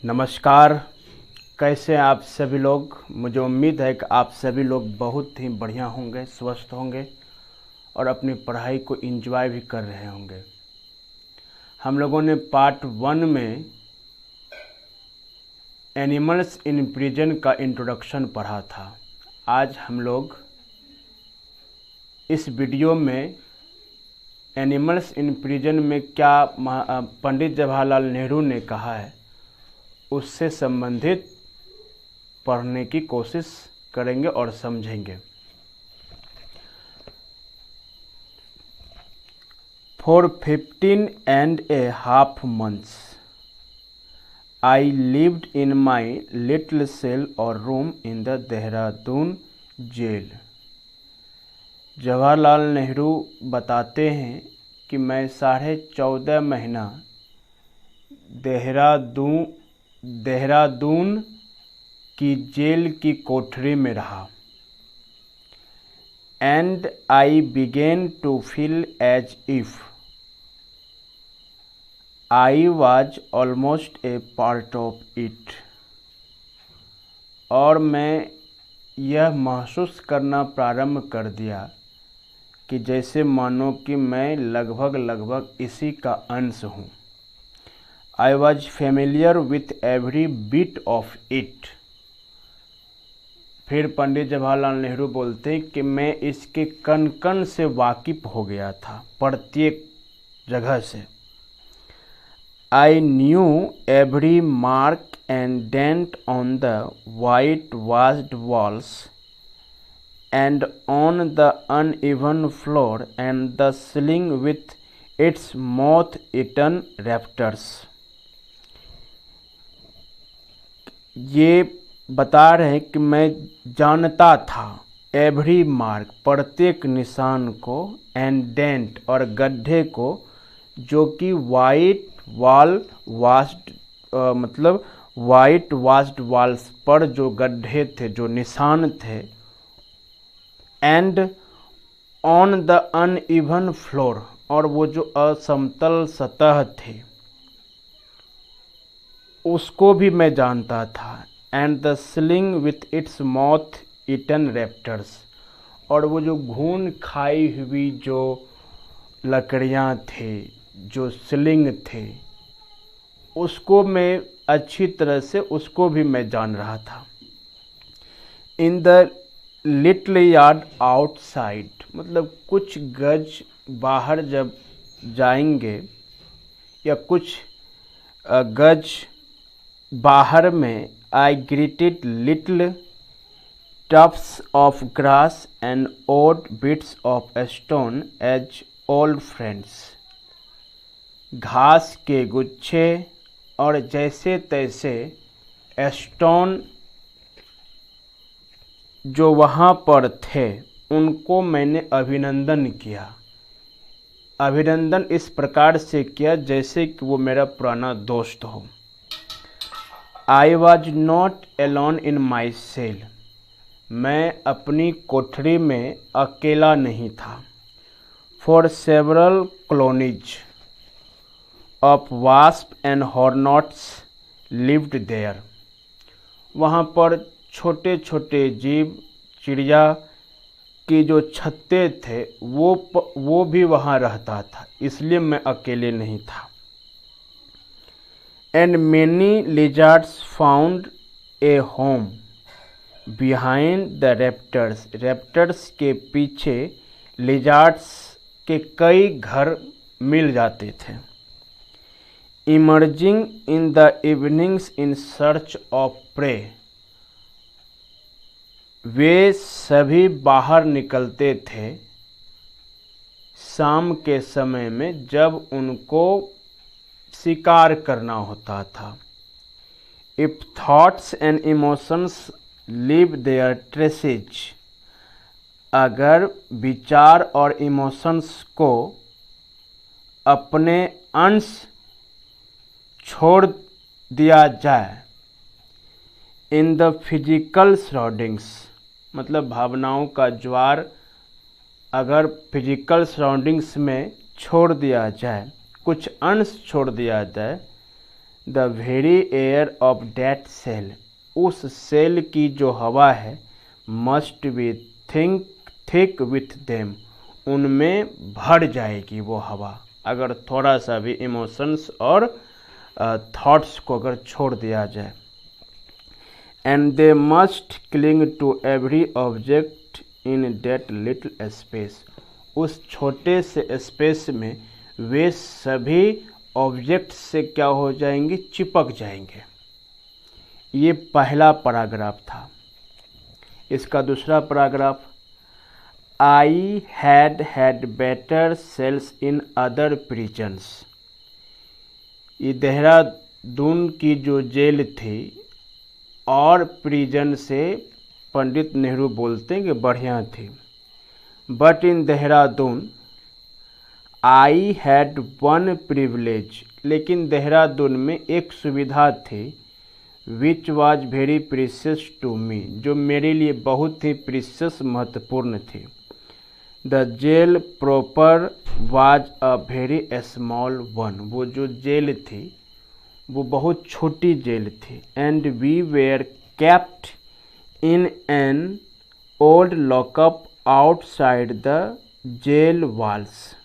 नमस्कार। कैसे हैं आप सभी लोग। मुझे उम्मीद है कि आप सभी लोग बहुत ही बढ़िया होंगे, स्वस्थ होंगे और अपनी पढ़ाई को एंजॉय भी कर रहे होंगे। हम लोगों ने पार्ट 1 में एनिमल्स इन प्रिजन का इंट्रोडक्शन पढ़ा था। आज हम लोग इस वीडियो में एनिमल्स इन प्रिजन में क्या पंडित जवाहरलाल नेहरू ने कहा है उससे संबंधित पढ़ने की कोशिश करेंगे और समझेंगे। For 15.5 months, I lived in my little cell or room in the Dehradun jail. Jawaharlal Nehru बताते हैं कि मैं 14.5 महीना देहरादून की जेल की कोठरी में रहा। And I began to feel as if I was almost a part of it। और मैं यह महसूस करना प्रारंभ कर दिया कि जैसे मानो कि मैं लगभग इसी का अंश हूँ। I was familiar with every bit of it। फिर पंडित जवाहरलाल नेहरू बोलते हैं कि मैं इसके कण कण से वाकिफ हो गया था, प्रत्येक जगह से। I knew every mark and dent on the whitewashed walls and on the uneven floor and the ceiling with its moth-eaten rafters। ये बता रहे हैं कि मैं जानता था एवरी मार्क, प्रत्येक निशान को, एंड डेंट और गड्ढे को, जो कि वाइट वाश्ड वॉल्स पर जो गड्ढे थे, जो निशान थे, and on the uneven floor, और वो जो असमतल सतह थे उसको भी मैं जानता था, and the ceiling with its moth eaten rafters, और वो जो घून खाई हुई जो लकड़ियाँ थे, जो सीलिंग थे, उसको मैं अच्छी तरह से उसको भी मैं जान रहा था। In the little yard outside, मतलब कुछ गज बाहर जब जाएंगे या कुछ गज बाहर में, I greeted little tufts of grass and odd bits of stone as old friends। घास के गुच्छे और जैसे तैसे स्टोन जो वहाँ पर थे उनको मैंने अभिनंदन किया। अभिनंदन इस प्रकार से किया जैसे कि वो मेरा पुराना दोस्त हो। I was not alone in my cell। मैं अपनी कोठरी में अकेला नहीं था। For several colonies of wasps and hornets lived there। वहाँ पर छोटे छोटे जीव, चिड़िया की जो छत्ते थे वो भी वहाँ रहता था, इसलिए मैं अकेले नहीं था। And many lizards found a home behind the raptors। Raptors के पीछे लिजार्ड्स के कई घर मिल जाते थे। Emerging in the evenings in search of prey। वे सभी बाहर निकलते थे शाम के समय में जब उनको शिकार करना होता था। If thoughts and emotions leave their traces। अगर विचार और इमोशंस को अपने अंश छोड़ दिया जाए। इन द फिजिकल सराउंडिंग्स, मतलब भावनाओं का ज्वार अगर फिजिकल सराउंडिंग्स में छोड़ दिया जाए, कुछ अंश छोड़ दिया जाए, the very air of that cell, उस सेल की जो हवा है, must be thick with them, उनमें भर जाएगी वो हवा, अगर थोड़ा सा भी इमोशंस और थॉट्स को अगर छोड़ दिया जाए। And they must cling to every object in that little space, उस छोटे से स्पेस में वे सभी ऑब्जेक्ट से क्या हो जाएंगे, चिपक जाएंगे। ये पहला पैराग्राफ था। इसका दूसरा paragraph, I had better cells in other prisons, ये देहरादून की जो जेल थी और प्रिजन से पंडित नेहरू बोलते हैं कि बढ़िया थी। But in Dehradun I had one privilege, लेकिन देहरादून में एक सुविधा थी, which was very precious to me, जो मेरे लिए बहुत ही प्रीशियस महत्वपूर्ण थी। The jail proper was a very small one, वो जो जेल थी वो बहुत छोटी जेल थी। And we were kept in an old lockup outside the jail walls,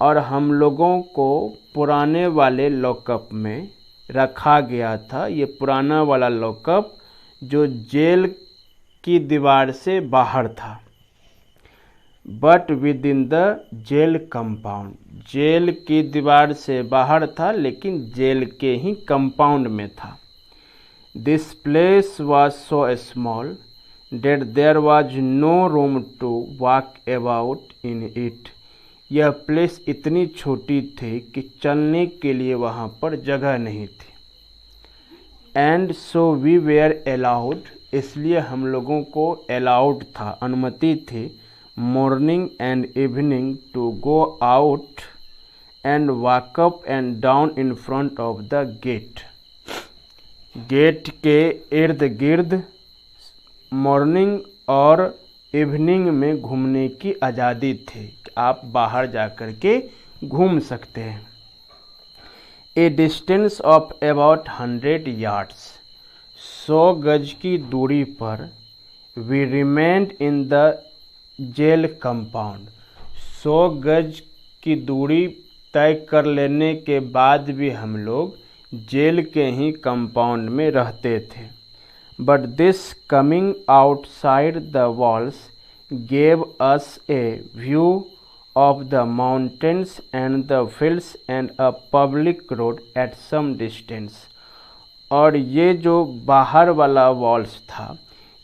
और हम लोगों को पुराने वाले लॉकअप में रखा गया था। ये पुराना वाला लॉकअप जो जेल की दीवार से बाहर था। But within the jail compound, jail की दीवार से बाहर था लेकिन जेल के ही कंपाउंड में था। This place was so small that there was no room to walk about in it, यह प्लेस इतनी छोटी थी कि चलने के लिए वहाँ पर जगह नहीं थी। And so we were allowed, इसलिए हम लोगों को अलाउड था, अनुमति थी, morning and evening to go out and walk up and down in front of the gate, gate के इर्द गिर्द मॉर्निंग और इवनिंग में घूमने की आज़ादी थी, आप बाहर जाकर के घूम सकते हैं। A distance of about 100 yards, 100 गज की दूरी पर we remained in the jail compound, 100 गज की दूरी तय कर लेने के बाद भी हम लोग जेल के ही कंपाउंड में रहते थे। But this coming outside the walls gave us A view of the mountains and the fields and a public road at some distance, और ये जो बाहर वाला वॉल्स था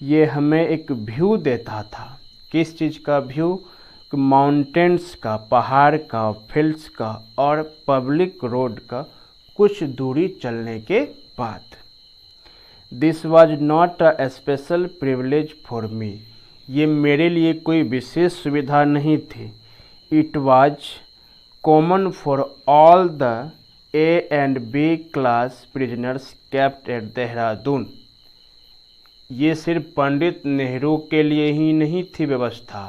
ये हमें एक व्यू देता था। किस चीज़ का व्यू? माउंटेन्स का, पहाड़ का, फील्ड्स का और पब्लिक रोड का कुछ दूरी चलने के बाद। This was not a special privilege for me, ये मेरे लिए कोई विशेष सुविधा नहीं थी। It was common for all the A and B class prisoners kept at Dehradun, ये सिर्फ पंडित नेहरू के लिए ही नहीं थी व्यवस्था,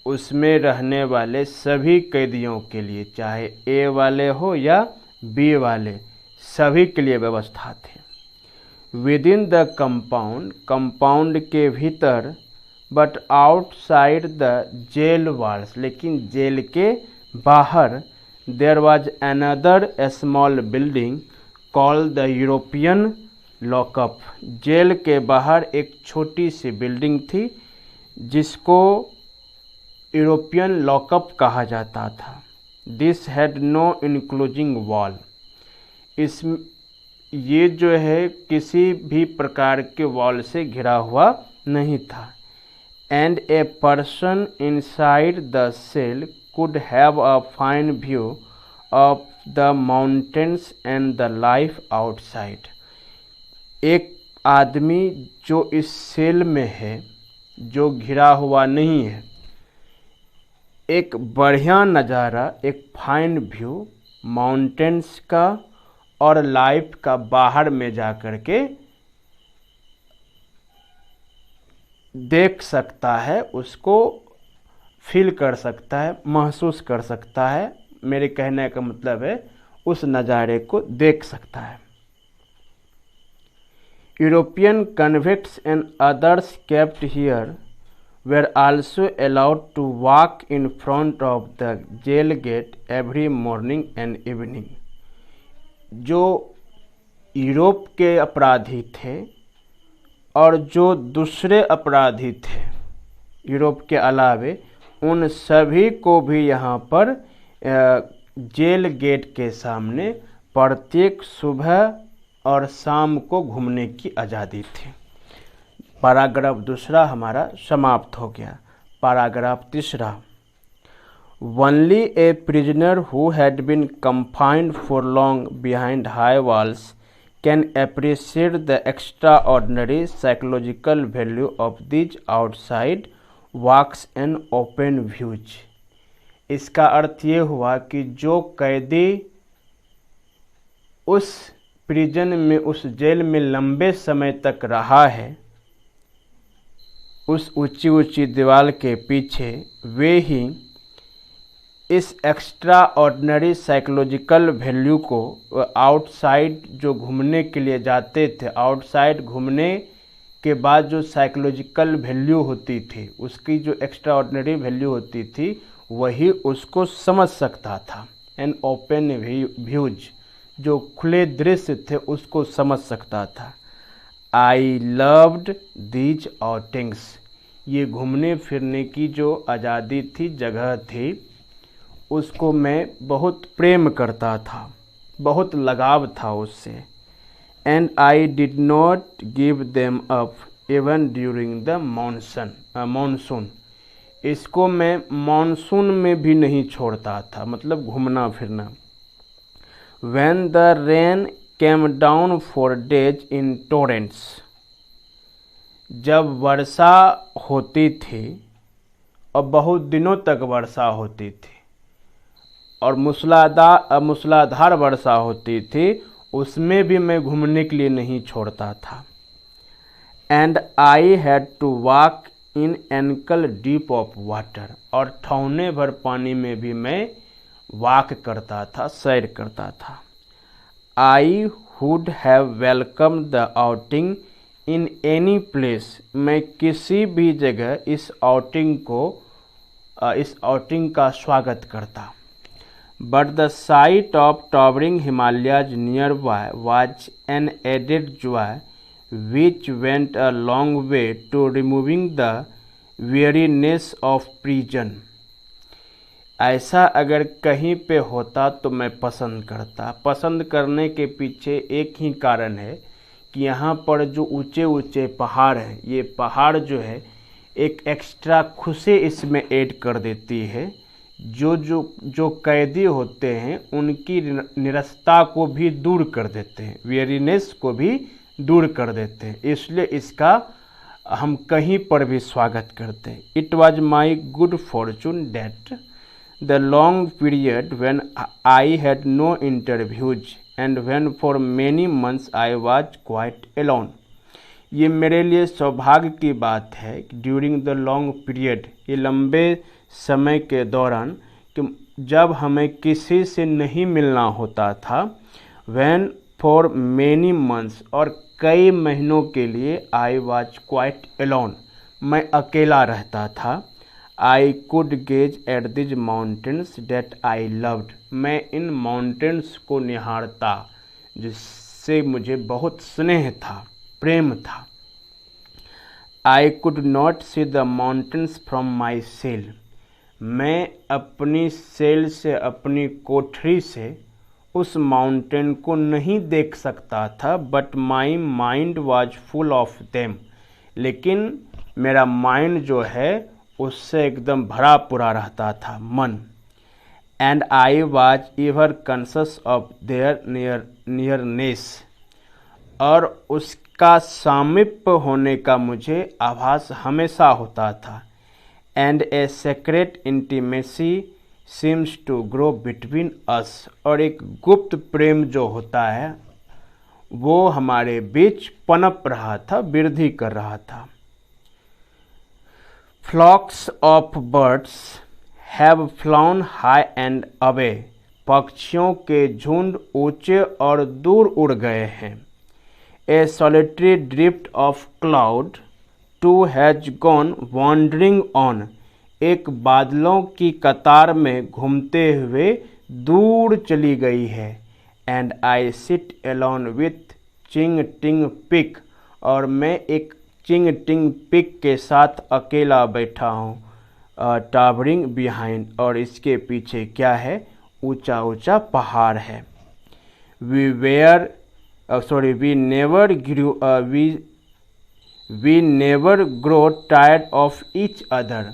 उसमें रहने वाले सभी कैदियों के लिए, चाहे ए वाले हो या बी वाले, सभी के लिए व्यवस्था थी। Within the compound, compound के भीतर, but outside the jail walls, लेकिन जेल के बाहर, there was another small building called the European lockup, jail के बाहर एक छोटी सी बिल्डिंग थी जिसको यूरोपियन लॉकअप कहा जाता था। This had no enclosing wall, इस ये जो है किसी भी प्रकार के वॉल से घिरा हुआ नहीं था। And a person inside the cell could have a fine view of the mountains and the life outside, एक आदमी जो इस सेल में है, जो घिरा हुआ नहीं है, एक बढ़िया नज़ारा, एक फाइन व्यू माउंटेन्स का और लाइफ का बाहर में जा कर के देख सकता है, उसको फील कर सकता है, महसूस कर सकता है। मेरे कहने का मतलब है उस नज़ारे को देख सकता है। European convicts and others kept here were also allowed to walk in front of the jail gate every morning and evening। जो यूरोप के अपराधी थे और जो दूसरे अपराधी थे यूरोप के अलावे, उन सभी को भी यहाँ पर जेल गेट के सामने प्रत्येक सुबह और शाम को घूमने की आज़ादी थी। पैराग्राफ दूसरा हमारा समाप्त हो गया। पैराग्राफ तीसरा, only a prisoner who had been confined for long behind high walls can appreciate the extraordinary psychological value of these outside walks and open views. इसका अर्थ ये हुआ कि जो कैदी उस प्रिजन में, उस जेल में लंबे समय तक रहा है, उस ऊंची ऊंची दीवार के पीछे, वे ही इस एक्स्ट्रा ऑर्डिनरी साइकोलॉजिकल वैल्यू को आउटसाइड जो घूमने के लिए जाते थे, आउटसाइड घूमने के बाद जो साइकोलॉजिकल वैल्यू होती थी, उसकी जो एक्स्ट्रा ऑर्डिनरी वैल्यू होती थी, वही उसको समझ सकता था। एंड ओपन व्यूज, जो खुले दृश्य थे उसको समझ सकता था। आई लव्ड दीज आउटिंग्स, ये घूमने फिरने की जो आज़ादी थी, जगह थी, उसको मैं बहुत प्रेम करता था, बहुत लगाव था उससे। And I did not give them up even during the monsoon, इसको मैं मानसून में भी नहीं छोड़ता था, मतलब घूमना फिरना। When the rain came down for days in torrents, जब वर्षा होती थी और बहुत दिनों तक वर्षा होती थी और मूसलाधार वर्षा होती थी, उसमें भी मैं घूमने के लिए नहीं छोड़ता था। And I had to walk in ankle deep of water, और ठौने भर पानी में भी मैं वॉक करता था, सैर करता था। I would have welcome the outing in any place, मैं किसी भी जगह इस आउटिंग का स्वागत करता। But the sight of towering Himalayas nearby was an added joy which went a long way to removing the weariness of prison। ऐसा अगर कहीं पे होता तो मैं पसंद करता। पसंद करने के पीछे एक ही कारण है कि यहाँ पर जो ऊंचे ऊंचे पहाड़ हैं, ये पहाड़ जो है एक एक्स्ट्रा खुशी इसमें ऐड कर देती है। जो कैदी होते हैं उनकी निरस्ता को भी दूर कर देते हैं, वेरीनेस को भी दूर कर देते हैं, इसलिए इसका हम कहीं पर भी स्वागत करते हैं। It was my good fortune that the long period when I had no interviews and when for many months I was quite alone. ये मेरे लिए सौभाग्य की बात है कि ड्यूरिंग द लॉन्ग पीरियड, ये लंबे समय के दौरान, कि जब हमें किसी से नहीं मिलना होता था, व्हेन फॉर मेनी मंथ्स, और कई महीनों के लिए, आई वॉज क्वाइट एलोन, मैं अकेला रहता था। I could gaze at these mountains that I loved, मैं इन माउंटेन्स को निहारता जिससे मुझे बहुत स्नेह था, प्रेम था। I could not see the mountains from my cell, मैं अपनी सेल से, अपनी कोठरी से उस माउंटेन को नहीं देख सकता था। But my mind was full of them, लेकिन मेरा माइंड जो है उससे एकदम भरा पूरा रहता था, मन। And I was ever conscious of their nearness, और उसका सामीप्य होने का मुझे आभास हमेशा होता था। And a secret intimacy seems to grow between us, और एक गुप्त प्रेम जो होता है वो हमारे बीच पनप रहा था, वृद्धि कर रहा था। Flocks of birds have flown high and away पक्षियों के झुंड ऊंचे और दूर उड़ गए हैं। A solitary drift of cloud too has gone wandering on. एक बादलों की कतार में घूमते हुए दूर चली गई है। And I sit alone with चिंग टिंग पिक। और मैं एक चिंग टिंग पिक के साथ अकेला बैठा हूँ। टावरिंग बिहाइंड, और इसके पीछे क्या है, ऊंचा ऊंचा पहाड़ है। We never grow tired of each other.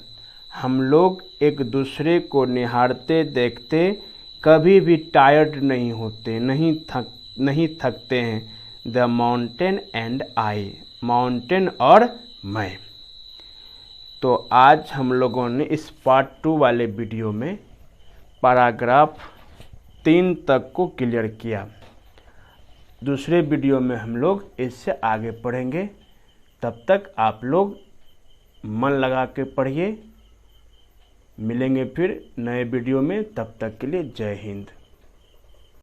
हम लोग एक दूसरे को निहारते देखते कभी भी टायर्ड नहीं होते, नहीं थकते हैं। The mountain and I, mountain और मैं। तो आज हम लोगों ने इस पार्ट 2 वाले वीडियो में पैराग्राफ 3 तक को क्लियर किया। दूसरे वीडियो में हम लोग इससे आगे पढ़ेंगे। तब तक आप लोग मन लगा के पढ़िए। मिलेंगे फिर नए वीडियो में, तब तक के लिए जय हिंद।